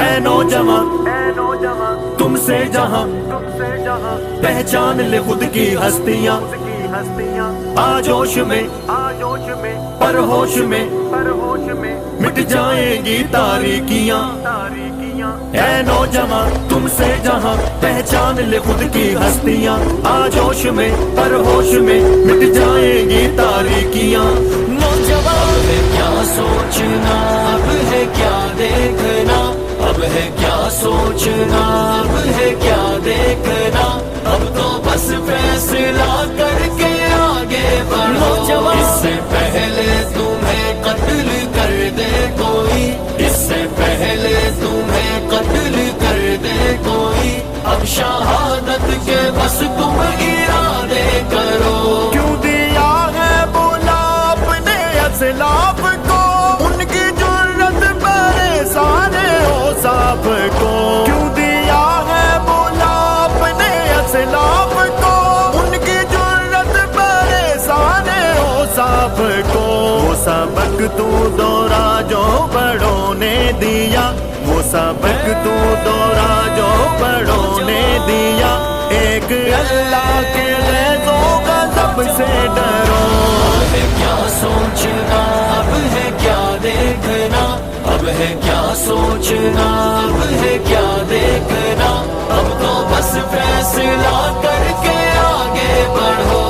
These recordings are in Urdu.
اے نوجوان تم سے جہاں پہچان لے خود کی ہستیاں، آجوش میں پر ہوش میں مٹ جائیں گی تاریکیاں۔ اے نوجوان تم سے جہاں پہچان لے خود کی ہستیاں، آجوش میں پر ہوش میں مٹ جائیں گی تاریکیاں۔ نوجوان اب ہے کیا سوچنا، اب ہے کیا دیکھنا، اب ہے کیا سوچنا، اب ہے کیا دیکھنا، اب تو بس فیصلہ کر کے آگے بڑھو۔ اس سے پہلے تمہیں قتل کر دے کوئی، اس سے پہلے تمہیں قتل کر دے کوئی، اب شہادت کے بس تم ارادے کرو۔ کیوں دیا ہے بولا اپنے اسلاف کو، ان کی جرت بڑے سارے اوصاف کو۔ کیوں دیا ہے بولا اپنے اسلاف کو، ان کی جرت بڑے سارے اوصاف کو۔ وہ سبق تو دورہ جو بڑوں نے دیا، وہ سبق تو دورہ جو بڑوں نے دیا، ایک اللہ کے غیظ و غضب سے ڈرو۔ اب ہے کیا سوچنا، اب ہے کیا دیکھنا، اب ہے کیا سوچنا، اب ہے کیا دیکھنا، اب تو بس فیصلہ کر کے آگے بڑھو۔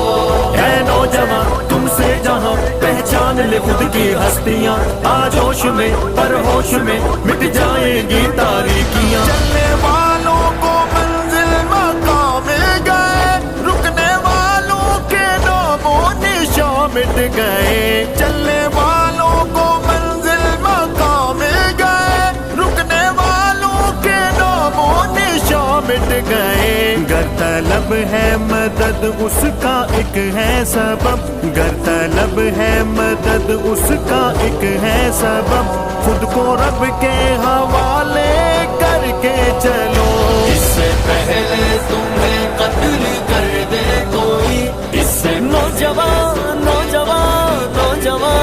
اے نوجوان تم سے جہاں پہچان لے خود کی ہستیاں، آجوش میں پر ہوش میں مٹ جائیں گی تاریکیاں۔ چلنے والوں کو منزل مقام گئے، رکنے والوں کے نام و نشان مٹ گئے۔ چلنے والوں کو منزل مقام گئے، رکنے والوں کے نام و نشان مٹ گئے۔ گر طلب ہے مدد اس کا ایک ہے سبب، گر طلب ہے مدد اس کا ایک ہے سبب، خود کو رب کے حوالے کر کے چلو۔ اس سے پہلے تمہیں قتل کر دے کوئی، اس سے نوجوان نوجوان نوجوان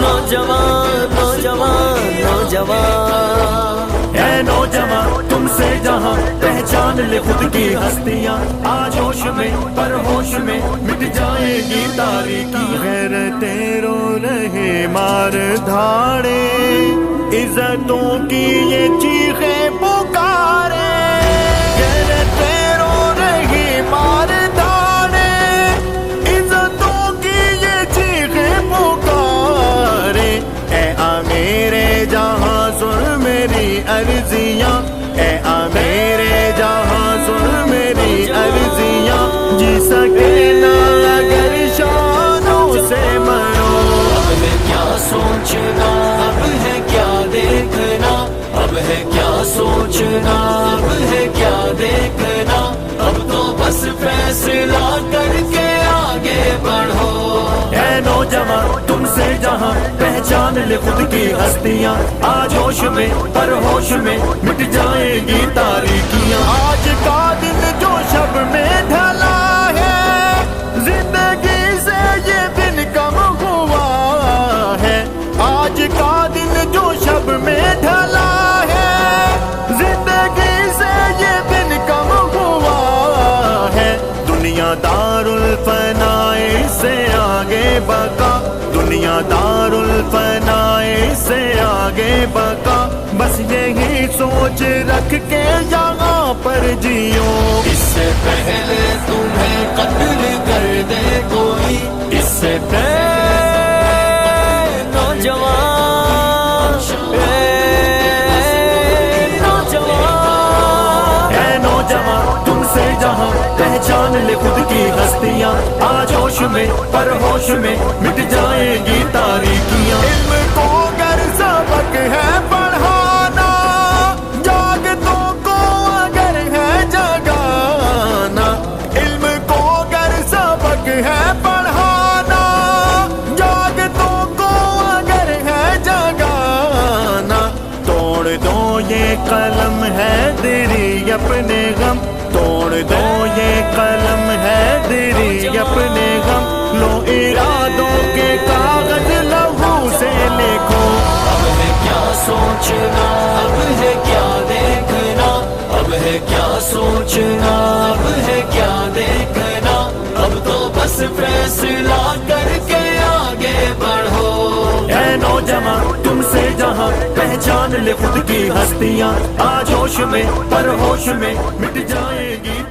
نوجوان نوجوان نوجوان۔ اے نوجوان تم سے جہاں پہچان لے خود کی ہستیاں، آجوش میں پر ہوش میں مٹ جائیں گی تاریکیاں۔ غیرتیں رو رہے مار دھاڑے، عزتوں کی یہ چیخیں پکارے۔ غیرتیں رو رہی مار دھاڑے، عزتوں کی یہ چیخیں پکارے۔ اے میرے جہاں سن میری عرضیاں، اے میرے جہاں سن میری عرضیاں، جی سکے نہ اگر شانوں سے مرو۔ اب ہے کیا سوچنا، اب ہے کیا دیکھنا، اب ہے کیا سوچنا، اب ہے کیا دیکھنا، اب تو بس فیصلہ کر کے آگے بڑھو۔ اے نوجوان تم سے جہاں پہچان لے خود کی ہستیاں، آجوش میں پر ہوش میں مٹ جائیں گی تاریکیاں۔ آج کا دن جو شب میں ڈھلا ہے، زندگی سے یہ دن کم ہوا ہے۔ آج کا دن جو شب میں ڈھلا ہے، زندگی سے یہ دن کم ہوا ہے۔ دنیا دار الفنا سے آگے بقا، دنیا دار الفنا سے آگے بقا، بس یہی سوچ رکھ کے یہاں پر جیو۔ اس سے پہلے تمہیں قتل کر دے کوئی، اس سے پہلے نوجوان اے نوجوان تم سے جہاں پہچان لے خود کی ہستیاں، آجوش میں پر ہوش میں مٹ جائیں گی تاریکیاں۔ علم کو گر سبق ہے پڑھانا، جاگتوں کو اگر ہے جگانا۔ علم کو گر سبق ہے پڑھانا، جاگتوں کو اگر ہے جگانا۔ توڑ دو یہ قلم ہے دری اپنے غم، توڑ دو یہ قلم ہے دری اپنے غم، لو ارادوں کے کاغذ لہو سے لکھو۔ اب ہے کیا سوچنا، اب ہے کیا دیکھنا، اب ہے کیا سوچنا، اب ہے کیا دیکھنا، اب تو بس فیصلہ کر کے آگے بڑھو۔ اے نوجوان تم سے جہاں، پہچان لے خود کی ہستیاں، آج ہوش میں پر ہوش میں مٹ جائے گی